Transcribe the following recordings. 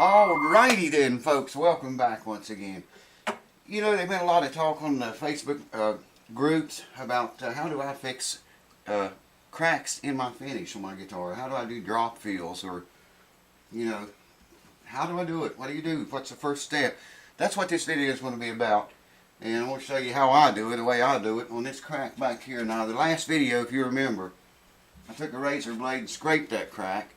Alrighty then, folks, welcome back once again. You know, there's been a lot of talk on the Facebook groups about how do I fix cracks in my finish on my guitar. How do I do drop fills, or, you know, how do I do it? What do you do? What's the first step? That's what this video is going to be about. And I want to show you how I do it, the way I do it on this crack back here. Now, the last video, if you remember, I took a razor blade and scraped that crack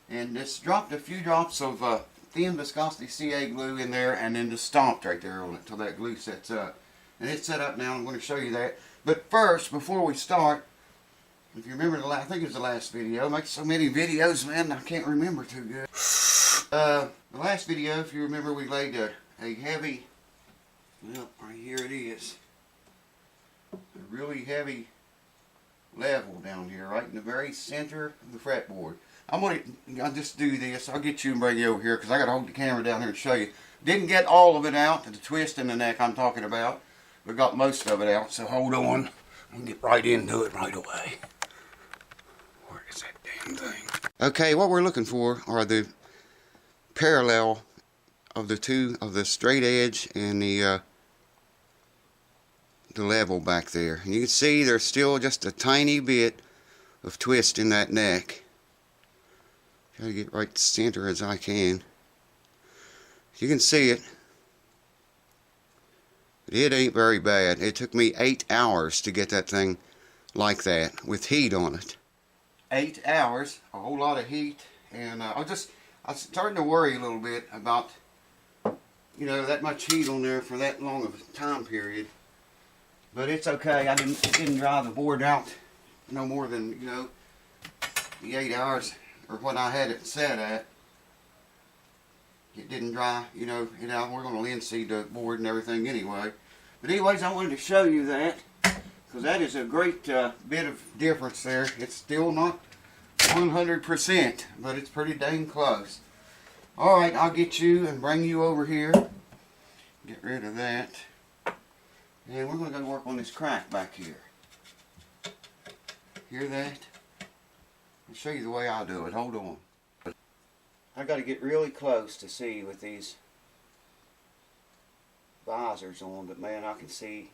and just dropped a few drops of thin viscosity CA glue in there, and then just stomped right there on it until that glue sets up. And it's set up now. I'm going to show you that. But first, before we start, if you remember I think it was the last video. I make so many videos, man, I can't remember too good. The last video, if you remember, we laid a heavy, well, right here it is, a really heavy level down here, right in the very center of the fretboard. I'll just do this. I'll get you and bring you over here because I got to hold the camera down here and show you. Didn't get all of it out, the twist in the neck I'm talking about, but got most of it out. So hold on, I'll get right into it right away. Where is that damn thing? Okay, what we're looking for are the parallel of the two, of the straight edge and the level back there. And you can see there's still just a tiny bit of twist in that neck. Try to get right center as I can. You can see it. It ain't very bad. It took me 8 hours to get that thing like that with heat on it. 8 hours, a whole lot of heat, and I was starting to worry a little bit about, you know, that much heat on there for that long of a time period. But it's okay. It didn't dry the board out no more than, you know, the 8 hours or what I had it set at. It didn't dry, you know, we're going to linseed the board and everything anyway. But anyways, I wanted to show you that, because that is a great bit of difference there. It's still not 100%, but it's pretty dang close. Alright, I'll get you and bring you over here. Get rid of that. And we're going to go work on this crack back here. Hear that? I'll show you the way I do it. Hold on. I got to get really close to see with these visors on, but man, I can see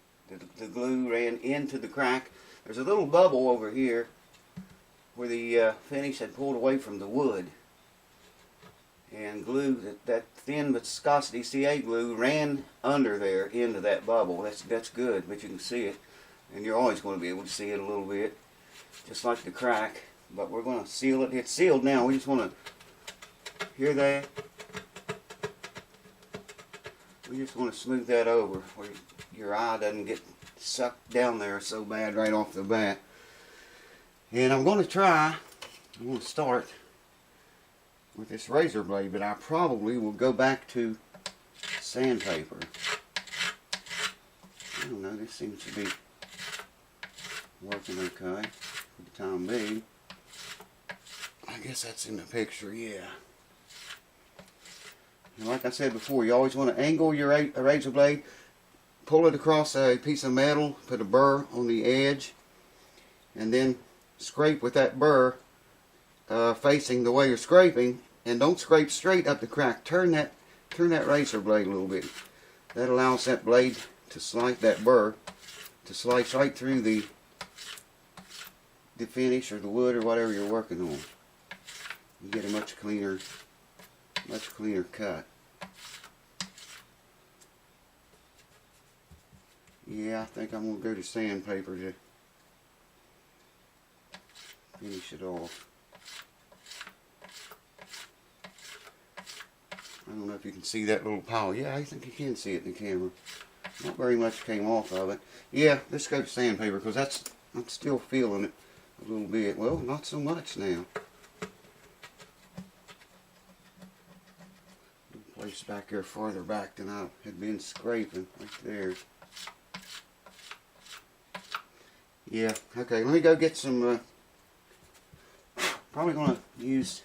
the glue ran into the crack. There's a little bubble over here where the finish had pulled away from the wood, and glue, that thin viscosity CA glue ran under there into that bubble. That's good, but you can see it, and you're always going to be able to see it a little bit, just like the crack. But we're going to seal it. It's sealed now. We just want to, hear that? We just want to smooth that over where your eye doesn't get sucked down there so bad right off the bat. And I'm going to start with this razor blade, but I probably will go back to sandpaper. I don't know, this seems to be working okay for the time being. I guess that's in the picture, yeah. And like I said before, you always want to angle your razor blade, pull it across a piece of metal, put a burr on the edge, and then scrape with that burr facing the way you're scraping, and don't scrape straight up the crack. Turn that razor blade a little bit. That allows that blade to slice, that burr to slice right through the finish or the wood or whatever you're working on. You get a much cleaner cut. Yeah, I think I'm going to go to sandpaper to finish it off. I don't know if you can see that little pile. Yeah, I think you can see it in the camera. Not very much came off of it. Yeah, let's go to sandpaper, because I'm still feeling it a little bit. Well, not so much now. Place back there farther back than I had been scraping, right there. Yeah, okay, let me go get some, probably going to use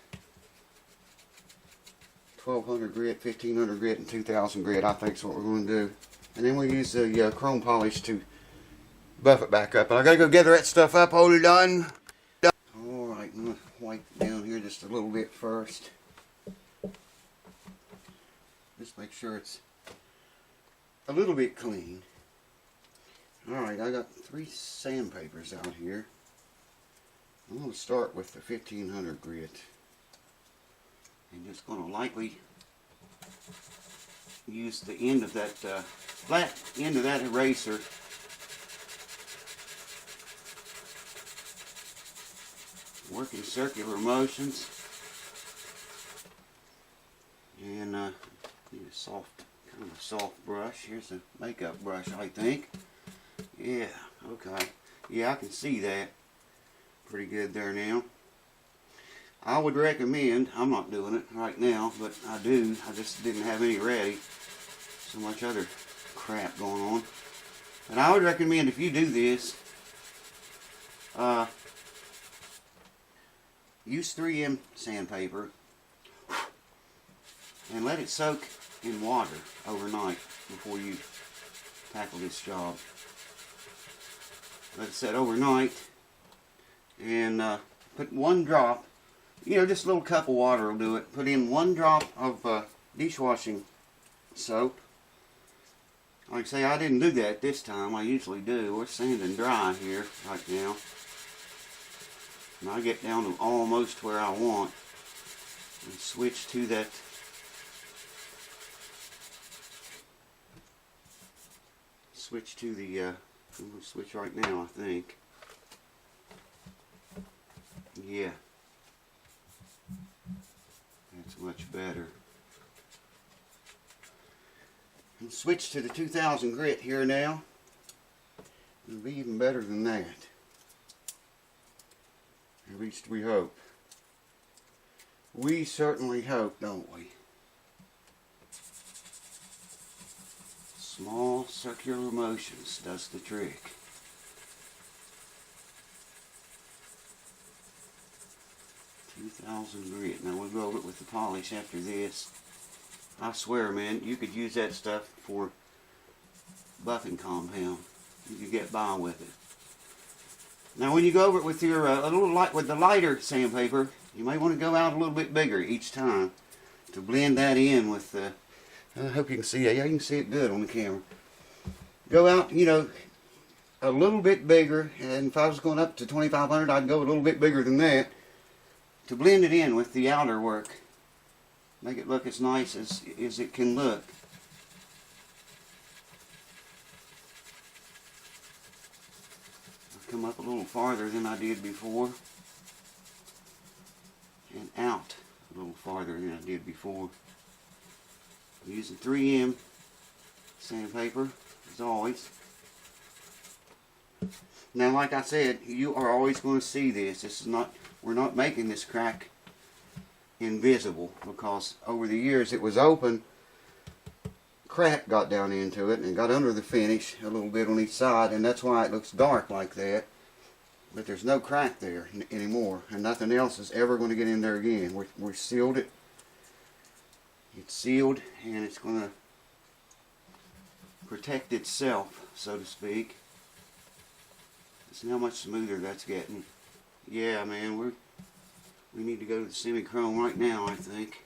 1200 grit, 1500 grit, and 2000 grit. I think is what we're going to do. And then we'll use the chrome polish to buff it back up. And I got to go gather that stuff up. Hold on. Alright, I'm going to wipe down here just a little bit first. Just make sure it's a little bit clean. Alright, I got 3 sandpapers out here. I'm going to start with the 1500 grit. And just going to lightly use the end of that, flat end of that eraser work in circular motions. And need a soft, kind of a soft brush. Here's a makeup brush, I think. Yeah, okay. Yeah, I can see that pretty good there now. I would recommend, I'm not doing it right now, but I do. I just didn't have any ready. So much other crap going on. But I would recommend if you do this, use 3M sandpaper and let it soak in water overnight before you tackle this job. Let it set overnight and put 1 drop, you know, just a little cup of water will do it. Put in 1 drop of dishwashing soap. Like I say, I didn't do that this time. I usually do. We're sanding dry here right now. And I get down to almost where I want and switch to that I'm going to switch right now, I think. Yeah. That's much better. And switch to the 2000 grit here now. It'll be even better than that. At least we hope. We certainly hope, don't we? Small circular motions does the trick. $2,000 grit. Now we'll go over it with the polish after this. I swear, man, you could use that stuff for buffing compound. You could get by with it. Now when you go over it with your a little light with the lighter sandpaper, you may want to go out a little bit bigger each time to blend that in with the. I hope you can see it. Yeah, you can see it good on the camera. Go out, you know, a little bit bigger, and if I was going up to 2500, I'd go a little bit bigger than that to blend it in with the outer work. Make it look as nice as it can look. I've come up a little farther than I did before, and out a little farther than I did before. I'm using 3M sandpaper as always. Now, like I said, you are always going to see this. This is not. We're not making this crack invisible, because over the years it was open. Crack got down into it and got under the finish a little bit on each side, and that's why it looks dark like that. But there's no crack there anymore, and nothing else is ever going to get in there again. We sealed it. It's sealed, and it's going to protect itself, so to speak. See how much smoother that's getting. Yeah, man, we need to go to the semi-chrome right now, I think.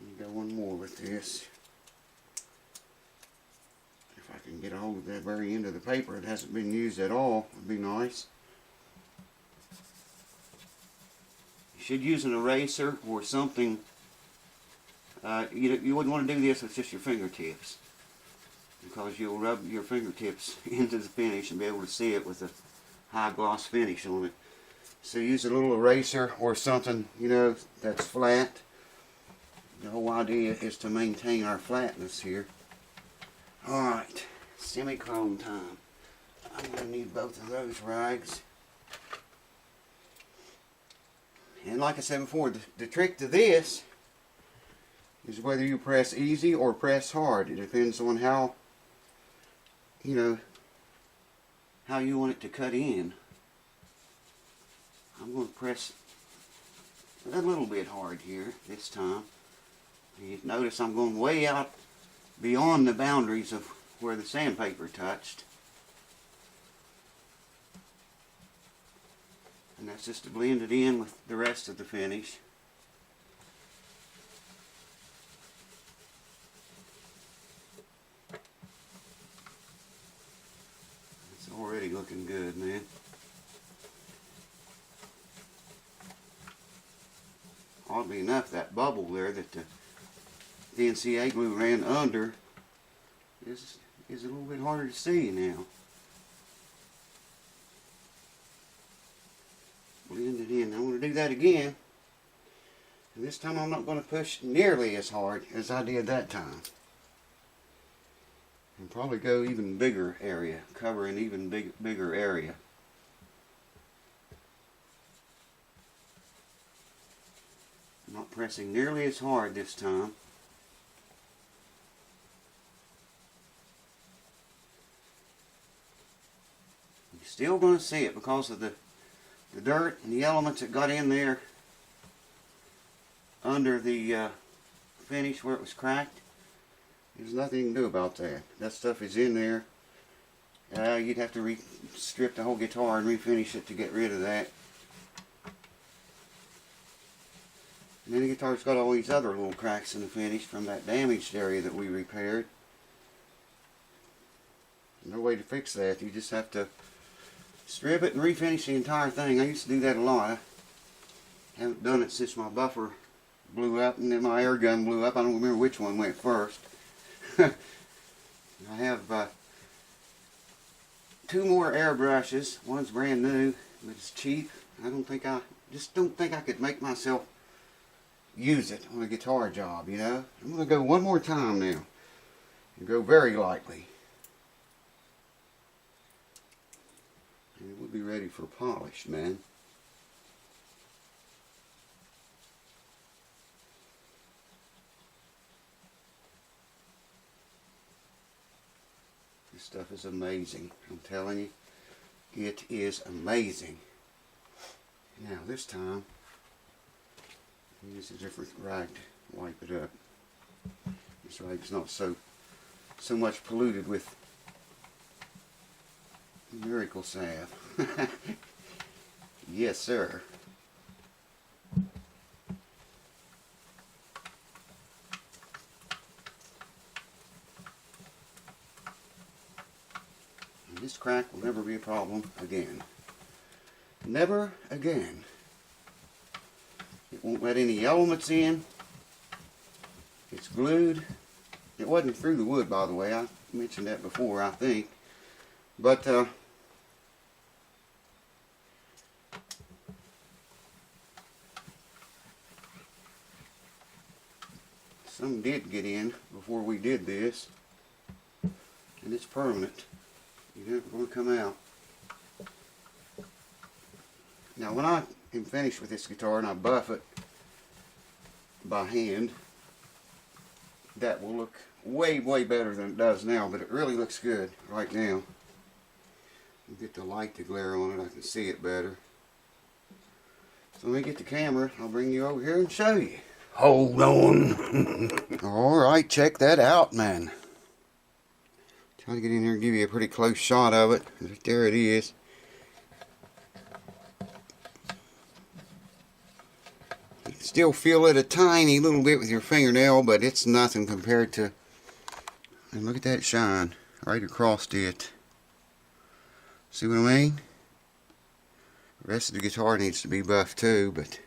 We got one more with this. If I can get a hold of that very end of the paper, it hasn't been used at all, would be nice. You should use an eraser or something. You wouldn't want to do this with just your fingertips, because you'll rub your fingertips into the finish and be able to see it with a high gloss finish on it. So use a little eraser or something, you know, that's flat. The whole idea is to maintain our flatness here. Alright, semi-chrome time. I'm going to need both of those rags. And like I said before, the trick to this is whether you press easy or press hard. It depends on how, you know, how you want it to cut in. I'm going to press a little bit hard here this time. You notice I'm going way out beyond the boundaries of where the sandpaper touched. And that's just to blend it in with the rest of the finish. good, man. Oddly enough, that bubble there that the NCA glue ran under is a little bit harder to see now. Blend it in. I want to do that again. And this time I'm not going to push nearly as hard as I did that time. And probably go even bigger area, cover an even bigger area. I'm not pressing nearly as hard this time. You're still going to see it because of the dirt and the elements that got in there under the finish where it was cracked. There's nothing you can do about that. That stuff is in there. You'd have to strip the whole guitar and refinish it to get rid of that. And then the guitar's got all these other little cracks in the finish from that damaged area that we repaired. No way to fix that. You just have to strip it and refinish the entire thing. I used to do that a lot. I haven't done it since my buffer blew up and then my air gun blew up. I don't remember which one went first. I have 2 more airbrushes. One's brand new, but it's cheap. I just don't think I could make myself use it on a guitar job, you know. I'm going to go one more time now and go very lightly. And we'll be ready for polish, man. This stuff is amazing. I'm telling you, it is amazing. Now this time, I'll use a different rag to wipe it up. This rag's not so much polluted with miracle salve. Yes, sir. And this crack will never be a problem again. Never again. It won't let any elements in. It's glued. It wasn't through the wood, by the way. I mentioned that before, I think. But some did get in before we did this, and it's permanent. You're never going to come out. Now when I am finished with this guitar and I buff it by hand, that will look way better than it does now, but it really looks good right now. Get the light to glare on it, I can see it better. So let me get the camera, I'll bring you over here and show you. Hold on. Alright, check that out, man. Try to get in here and give you a pretty close shot of it. There it is. You can still feel it a tiny little bit with your fingernail, but it's nothing compared to... And look at that shine right across it. See what I mean? The rest of the guitar needs to be buffed too, but...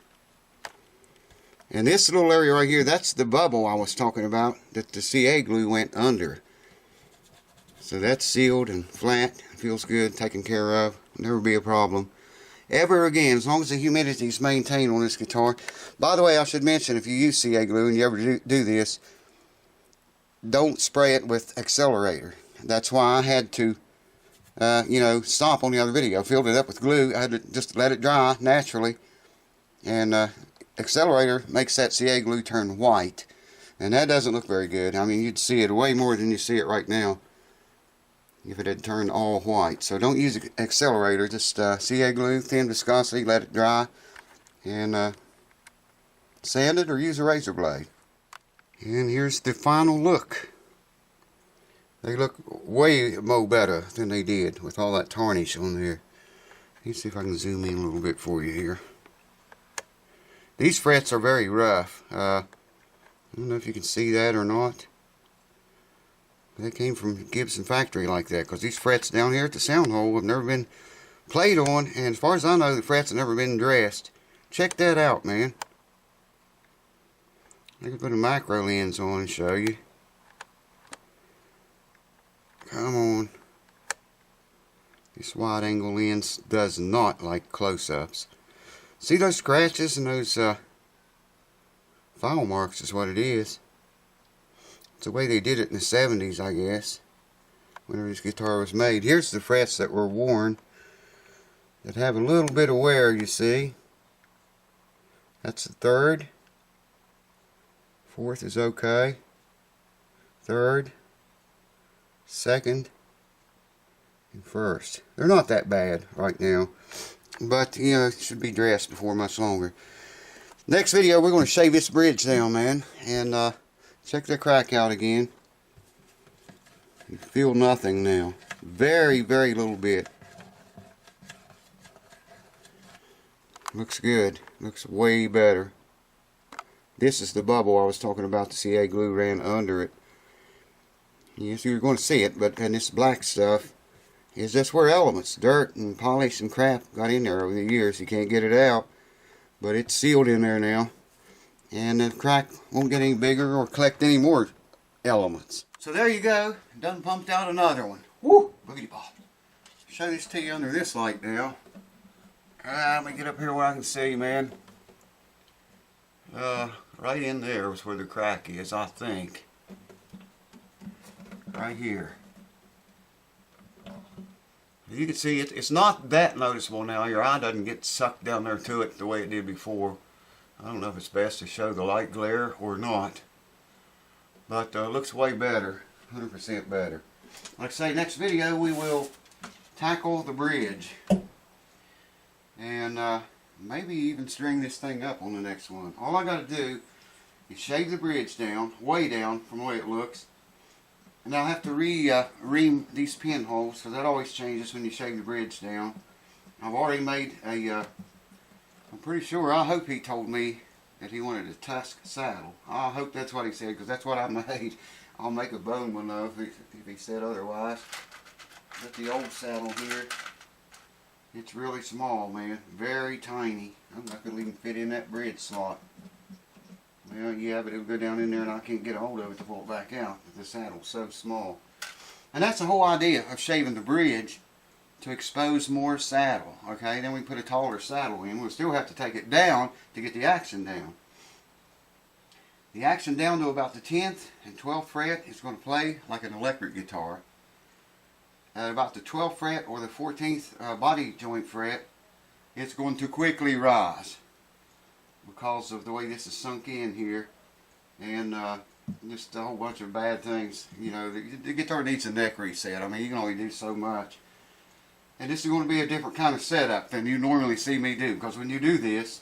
And this little area right here, that's the bubble I was talking about that the CA glue went under. So that's sealed and flat, feels good, taken care of, never be a problem. Ever again, as long as the humidity is maintained on this guitar. By the way, I should mention, if you use CA glue and you ever do this, don't spray it with accelerator. That's why I had to stop on the other video. Filled it up with glue. I had to just let it dry naturally. And accelerator makes that CA glue turn white. And that doesn't look very good. I mean, you'd see it way more than you see it right now if it had turned all white. So don't use accelerator. Just CA glue, thin viscosity, let it dry. And sand it or use a razor blade. And here's the final look. They look way more better than they did with all that tarnish on there. Let's see if I can zoom in a little bit for you here. These frets are very rough. I don't know if you can see that or not. They came from Gibson factory like that, because these frets down here at the sound hole have never been played on, and as far as I know, the frets have never been dressed. Check that out, man. I can put a macro lens on and show you. Come on. This wide angle lens does not like close-ups. See those scratches and those file marks is what it is. It's the way they did it in the 70s, I guess, whenever this guitar was made. Here's the frets that were worn, that have a little bit of wear, you see. That's the 3rd. 4th is okay. 3rd, 2nd, and 1st. They're not that bad right now, but you know, it should be dressed before much longer. Next video, we're going to shave this bridge down, man, and check the crack out again. You feel nothing now. Very, very little bit. Looks good. Looks way better. This is the bubble I was talking about. The CA glue ran under it. Yes, you're going to see it, but and this black stuff is just where elements, dirt and polish and crap got in there over the years. You can't get it out, but it's sealed in there now. And the crack won't get any bigger or collect any more elements. So there you go. Done pumped out another one. Woo! Boogity bop. Show this to you under this light now. Let me get up here where I can see, man. Right in there is where the crack is, I think. Right here. As you can see, it's not that noticeable now. Your eye doesn't get sucked down there to it the way it did before. I don't know if it's best to show the light glare or not. But looks way better. 100% better. Like I say, next video we will tackle the bridge. And maybe even string this thing up on the next one. All I got to do is shave the bridge down, way down from the way it looks. And I'll have to ream these pinholes, because that always changes when you shave the bridge down. I've already made a, I'm pretty sure, I hope he told me that he wanted a tusk saddle. I hope that's what he said, because that's what I made. I'll make a bone one though if he said otherwise. But the old saddle here, it's really small, man. Very tiny. I'm not going to even fit in that bridge slot. Well, yeah, but it'll go down in there and I can't get a hold of it to pull it back out. The saddle's so small. And that's the whole idea of shaving the bridge, to expose more saddle. Okay, then we put a taller saddle in. We'll still have to take it down to get the action down. The action down to about the 10th and 12th fret is going to play like an electric guitar. At about the 12th fret or the 14th body joint fret, it's going to quickly rise because of the way this is sunk in here, and just a whole bunch of bad things. You know, the guitar needs a neck reset. I mean, you can only do so much. And this is going to be a different kind of setup than you normally see me do, because when you do this,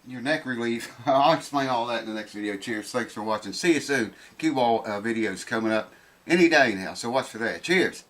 your neck relief, I'll explain all that in the next video. Cheers, thanks for watching. See you soon. Cue ball videos coming up any day now, so watch for that. Cheers.